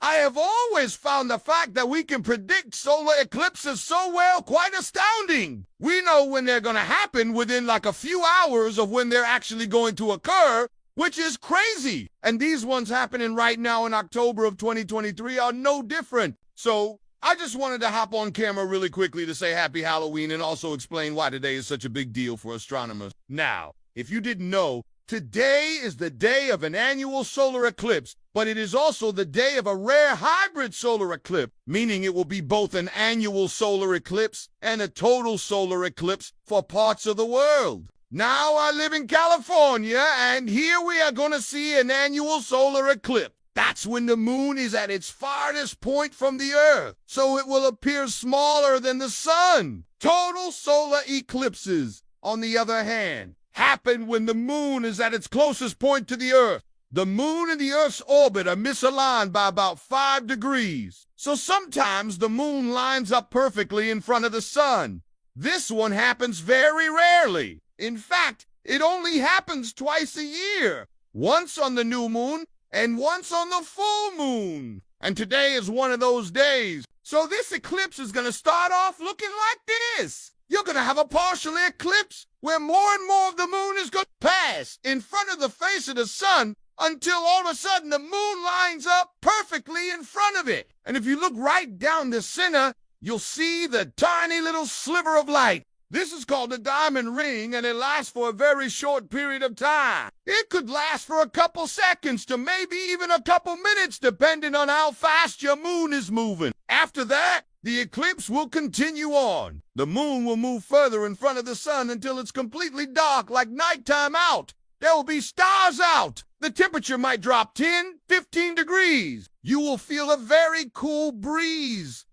I have always found the fact that we can predict solar eclipses so well quite astounding. We know when they're going to happen within like a few hours of when they're actually going to occur, which is crazy. And these ones happening right now in October of 2023 are no different. So I just wanted to hop on camera really quickly to say happy Halloween and also explain why today is such a big deal for astronomers. Now, if you didn't know, today is the day of an annual solar eclipse, but it is also the day of a rare hybrid solar eclipse, meaning it will be both an annual solar eclipse and a total solar eclipse for parts of the world. Now I live in California, and here we are going to see an annual solar eclipse. That's when the moon is at its farthest point from the Earth, so it will appear smaller than the sun. Total solar eclipses, on the other hand, happen when the moon is at its closest point to the Earth. The moon and the Earth's orbit are misaligned by about 5 degrees. So sometimes the moon lines up perfectly in front of the sun. This one happens very rarely. In fact, it only happens twice a year. Once on the new moon and once on the full moon. And today is one of those days. So this eclipse is going to start off looking like this. You're going to have a partial eclipse where more and more of the moon is going to pass in front of the face of the sun until all of a sudden the moon lines up perfectly in front of it. And if you look right down the center, you'll see the tiny little sliver of light. This is called a diamond ring, and it lasts for a very short period of time. It could last for a couple seconds to maybe even a couple minutes, depending on how fast your moon is moving. After that, the eclipse will continue on. The moon will move further in front of the sun until it's completely dark, like nighttime out. There will be stars out. The temperature might drop 10, 15 degrees. You will feel a very cool breeze.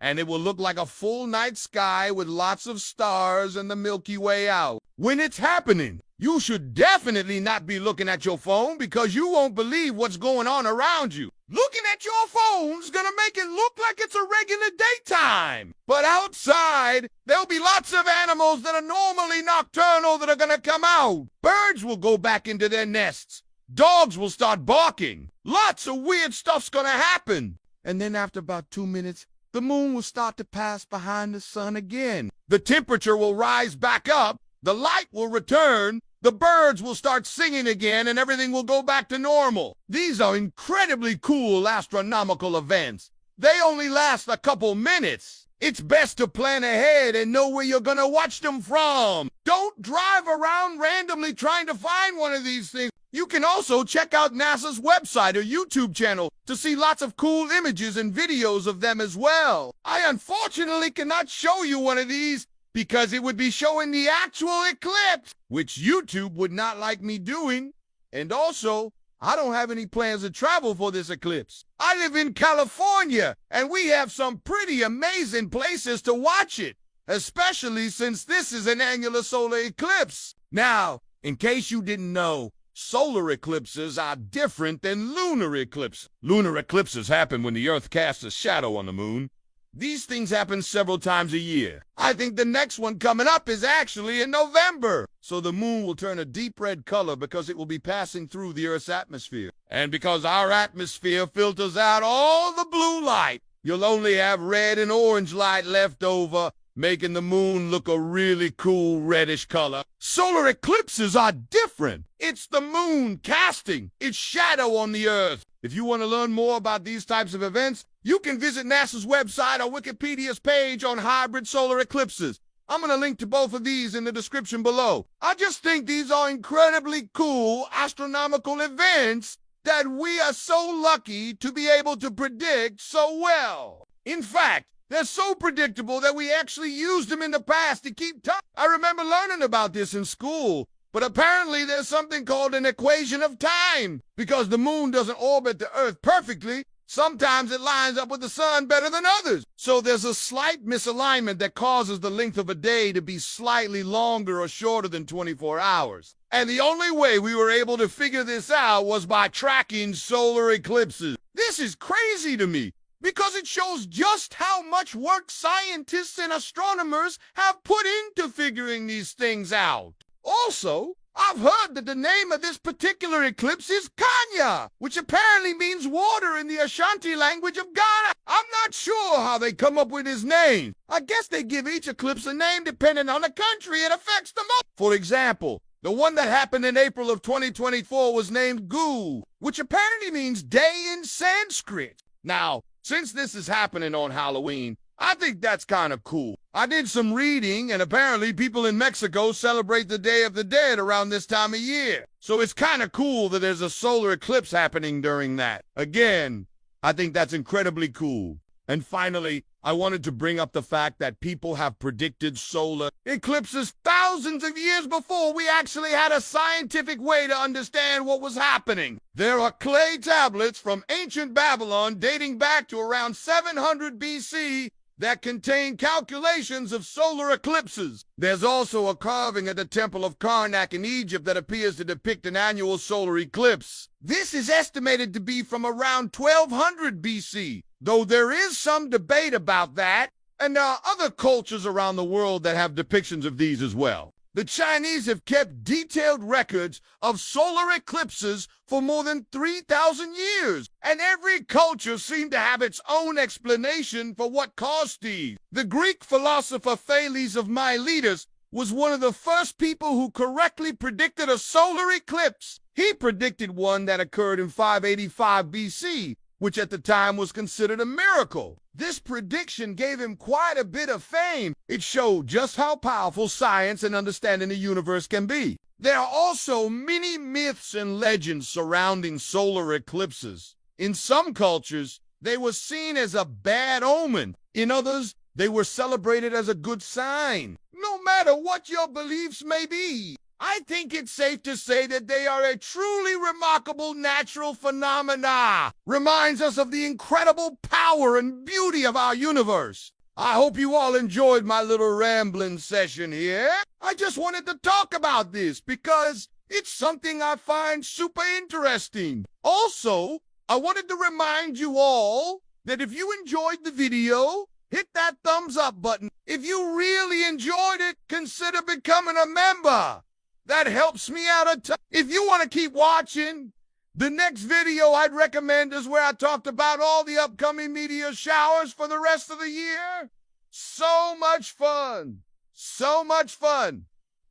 And it will look like a full night sky with lots of stars and the Milky Way out. When it's happening, you should definitely not be looking at your phone because you won't believe what's going on around you. Looking at your phone's gonna make it look like it's a regular daytime. But outside, there'll be lots of animals that are normally nocturnal that are gonna come out. Birds will go back into their nests. Dogs will start barking. Lots of weird stuff's gonna happen. And then after about 2 minutes, the moon will start to pass behind the sun again. The temperature will rise back up, the light will return, the birds will start singing again, and everything will go back to normal. These are incredibly cool astronomical events. They only last a couple minutes. It's best to plan ahead and know where you're gonna watch them from. Don't drive around randomly trying to find one of these things. You can also check out NASA's website or YouTube channel to see lots of cool images and videos of them as well. I unfortunately cannot show you one of these because it would be showing the actual eclipse, which YouTube would not like me doing. And also, I don't have any plans to travel for this eclipse. I live in California, and we have some pretty amazing places to watch it, especially since this is an annular solar eclipse. Now, in case you didn't know, solar eclipses are different than lunar eclipses. Lunar eclipses happen when the Earth casts a shadow on the moon. These things happen several times a year. I think the next one coming up is actually in November. So the moon will turn a deep red color because it will be passing through the Earth's atmosphere. And because our atmosphere filters out all the blue light, you'll only have red and orange light left over, making the moon look a really cool reddish color. Solar eclipses are different. It's the moon casting its shadow on the Earth. If you want to learn more about these types of events, you can visit NASA's website or Wikipedia's page on hybrid solar eclipses. I'm going to link to both of these in the description below. I just think these are incredibly cool astronomical events that we are so lucky to be able to predict so well. In fact, they're so predictable that we actually used them in the past to keep time. I remember learning about this in school, but apparently there's something called an equation of time. Because the moon doesn't orbit the Earth perfectly, sometimes it lines up with the sun better than others. So there's a slight misalignment that causes the length of a day to be slightly longer or shorter than 24 hours. And the only way we were able to figure this out was by tracking solar eclipses. This is crazy to me, because it shows just how much work scientists and astronomers have put into figuring these things out. Also, I've heard that the name of this particular eclipse is Kanya, which apparently means water in the Ashanti language of Ghana. I'm not sure how they come up with his name. I guess they give each eclipse a name depending on the country it affects the most. For example, the one that happened in April of 2024 was named Gu, which apparently means day in Sanskrit. Now, since this is happening on Halloween, I think that's kind of cool. I did some reading, and apparently people in Mexico celebrate the Day of the Dead around this time of year. So it's kind of cool that there's a solar eclipse happening during that. Again, I think that's incredibly cool. And finally, I wanted to bring up the fact that people have predicted solar eclipses thousands of years before we actually had a scientific way to understand what was happening. There are clay tablets from ancient Babylon dating back to around 700 BC that contain calculations of solar eclipses. There's also a carving at the Temple of Karnak in Egypt that appears to depict an annual solar eclipse. This is estimated to be from around 1200 BC, though there is some debate about that, and there are other cultures around the world that have depictions of these as well. The Chinese have kept detailed records of solar eclipses for more than 3,000 years, and every culture seemed to have its own explanation for what caused these. The Greek philosopher Thales of Miletus was one of the first people who correctly predicted a solar eclipse. He predicted one that occurred in 585 BC, which at the time was considered a miracle. This prediction gave him quite a bit of fame. It showed just how powerful science and understanding the universe can be. There are also many myths and legends surrounding solar eclipses. In some cultures, they were seen as a bad omen. In others, they were celebrated as a good sign. No matter what your beliefs may be, I think it's safe to say that they are a truly remarkable natural phenomena. Reminds us of the incredible power and beauty of our universe. I hope you all enjoyed my little rambling session here. I just wanted to talk about this because it's something I find super interesting. Also, I wanted to remind you all that if you enjoyed the video, hit that thumbs up button. If you really enjoyed it, consider becoming a member. That helps me out a ton. If you want to keep watching, the next video I'd recommend is where I talked about all the upcoming meteor showers for the rest of the year. So much fun. So much fun.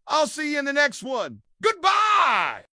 I'll see you in the next one. Goodbye.